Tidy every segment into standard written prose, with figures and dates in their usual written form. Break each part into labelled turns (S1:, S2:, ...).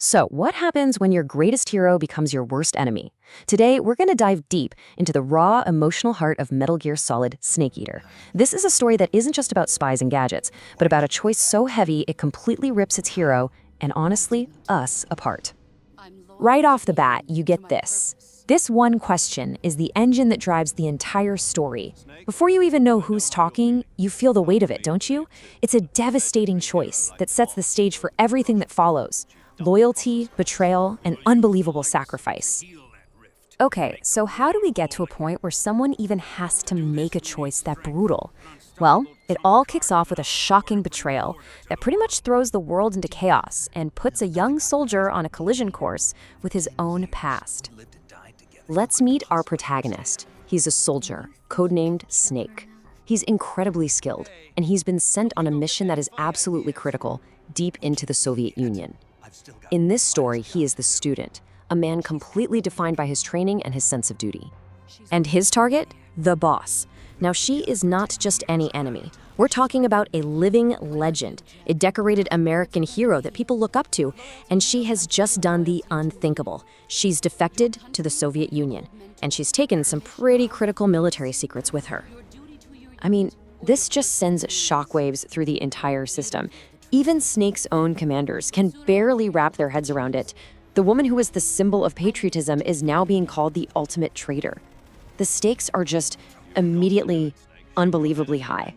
S1: So, what happens when your greatest hero becomes your worst enemy? Today, we're going to dive deep into the raw, emotional heart of Metal Gear Solid Snake Eater. This is a story that isn't just about spies and gadgets, but about a choice so heavy it completely rips its hero, and honestly, us, apart.
S2: Right off the bat, you get this. This one question is the engine that drives the entire story. Before you even know who's talking, you feel the weight of it, don't you? It's a devastating choice that sets the stage for everything that follows: loyalty, betrayal, and unbelievable sacrifice. Okay, so how do we get to a point where someone even has to make a choice that brutal? Well, it all kicks off with a shocking betrayal that pretty much throws the world into chaos and puts a young soldier on a collision course with his own past. Let's meet our protagonist. He's a soldier, codenamed Snake. He's incredibly skilled, and he's been sent on a mission that is absolutely critical, deep into the Soviet Union. In this story, he is the student, a man completely defined by his training and his sense of duty. And his target? The boss. Now, she is not just any enemy. We're talking about a living legend, a decorated American hero that people look up to, and she has just done the unthinkable. She's defected to the Soviet Union, and she's taken some pretty critical military secrets with her. I mean, this just sends shockwaves through the entire system. Even Snake's own commanders can barely wrap their heads around it. The woman who was the symbol of patriotism is now being called the ultimate traitor. The stakes are just immediately unbelievably high.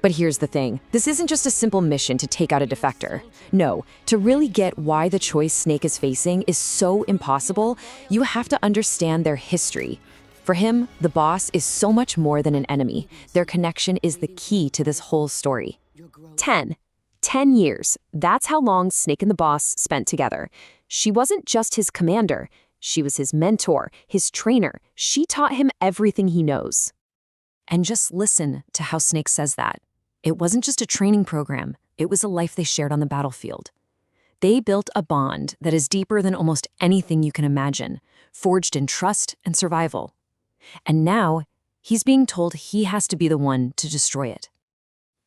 S2: But here's the thing. This isn't just a simple mission to take out a defector. No, to really get why the choice Snake is facing is so impossible, you have to understand their history. For him, the boss is so much more than an enemy. Their connection is the key to this whole story. 10 years. That's how long Snake and the boss spent together. She wasn't just his commander. She was his mentor, his trainer. She taught him everything he knows. And just listen to how Snake says that. It wasn't just a training program. It was a life they shared on the battlefield. They built a bond that is deeper than almost anything you can imagine, forged in trust and survival. And now, he's being told he has to be the one to destroy it.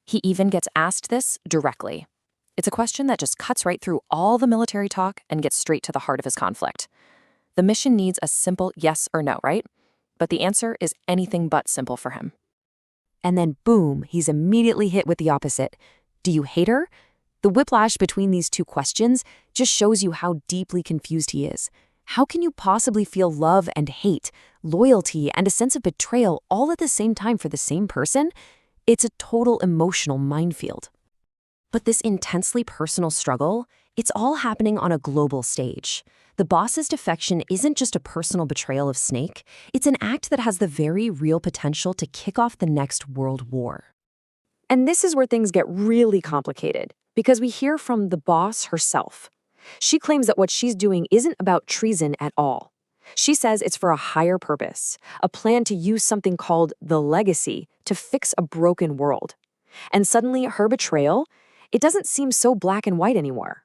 S2: He even gets asked this directly. It's a question that just cuts right through all the military talk and gets straight to the heart of his conflict. The mission needs a simple yes or no, right? But the answer is anything but simple for him. And then boom, he's immediately hit with the opposite. Do you hate her? The whiplash between these two questions just shows you how deeply confused he is. How can you possibly feel love and hate, loyalty and a sense of betrayal all at the same time for the same person? It's a total emotional minefield. But this intensely personal struggle, it's all happening on a global stage. The boss's defection isn't just a personal betrayal of Snake, it's an act that has the very real potential to kick off the next world war. And this is where things get really complicated, because we hear from the boss herself. She claims that what she's doing isn't about treason at all. She says it's for a higher purpose, a plan to use something called the legacy to fix a broken world. And suddenly, her betrayal, it doesn't seem so black and white anymore.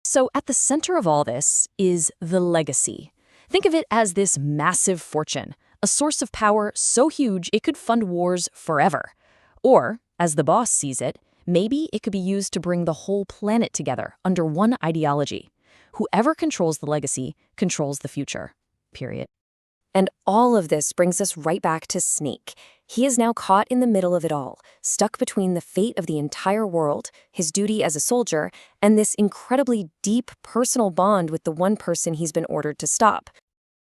S2: So at the center of all this is the legacy. Think of it as this massive fortune, a source of power so huge it could fund wars forever. Or, as the boss sees it, maybe it could be used to bring the whole planet together under one ideology. Whoever controls the legacy controls the future. Period. And all of this brings us right back to Snake. He is now caught in the middle of it all, stuck between the fate of the entire world, his duty as a soldier, and this incredibly deep personal bond with the one person he's been ordered to stop.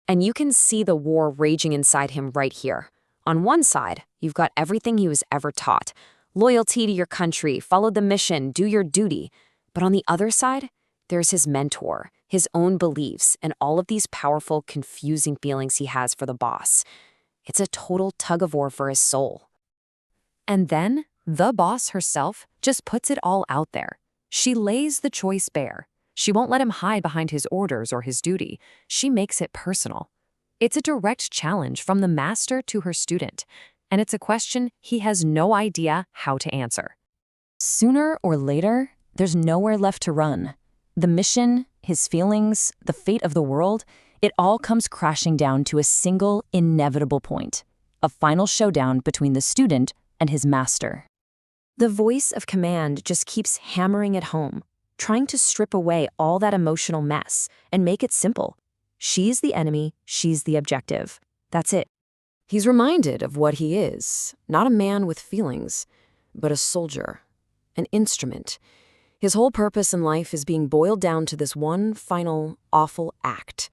S2: And you can see the war raging inside him right here. On one side, you've got everything he was ever taught. Loyalty to your country, follow the mission, do your duty. But on the other side, there's his mentor, his own beliefs, and all of these powerful, confusing feelings he has for the boss. It's a total tug-of-war for his soul. And then, the boss herself just puts it all out there. She lays the choice bare. She won't let him hide behind his orders or his duty. She makes it personal. It's a direct challenge from the master to her student, and it's a question he has no idea how to answer. Sooner or later, there's nowhere left to run. The mission, his feelings, the fate of the world, it all comes crashing down to a single, inevitable point: a final showdown between the student and his master. The voice of command just keeps hammering it home. trying to strip away all that emotional mess and make it simple. She's the enemy, she's the objective. That's it.
S1: He's reminded of what he is, not a man with feelings, but a soldier, an instrument. His whole purpose in life is being boiled down to this one final, awful act.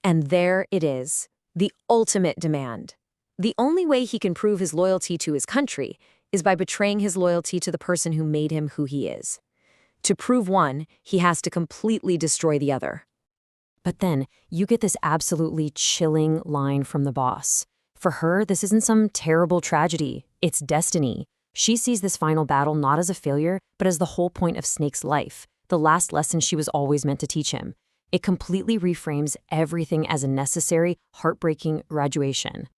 S2: And there it is, the ultimate demand. The only way he can prove his loyalty to his country is by betraying his loyalty to the person who made him who he is. To prove one, he has to completely destroy the other. But then, you get this absolutely chilling line from the boss. For her, this isn't some terrible tragedy, it's destiny. She sees this final battle not as a failure, but as the whole point of Snake's life, the last lesson she was always meant to teach him. It completely reframes everything as a necessary, heartbreaking graduation.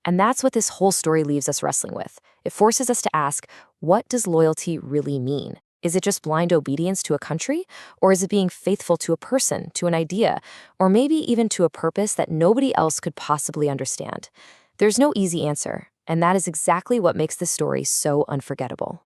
S2: And that's what this whole story leaves us wrestling with. It forces us to ask, what does loyalty really mean? Is it just blind obedience to a country? Or is it being faithful to a person, to an idea, or maybe even to a purpose that nobody else could possibly understand? There's no easy answer, and that is exactly what makes this story so unforgettable.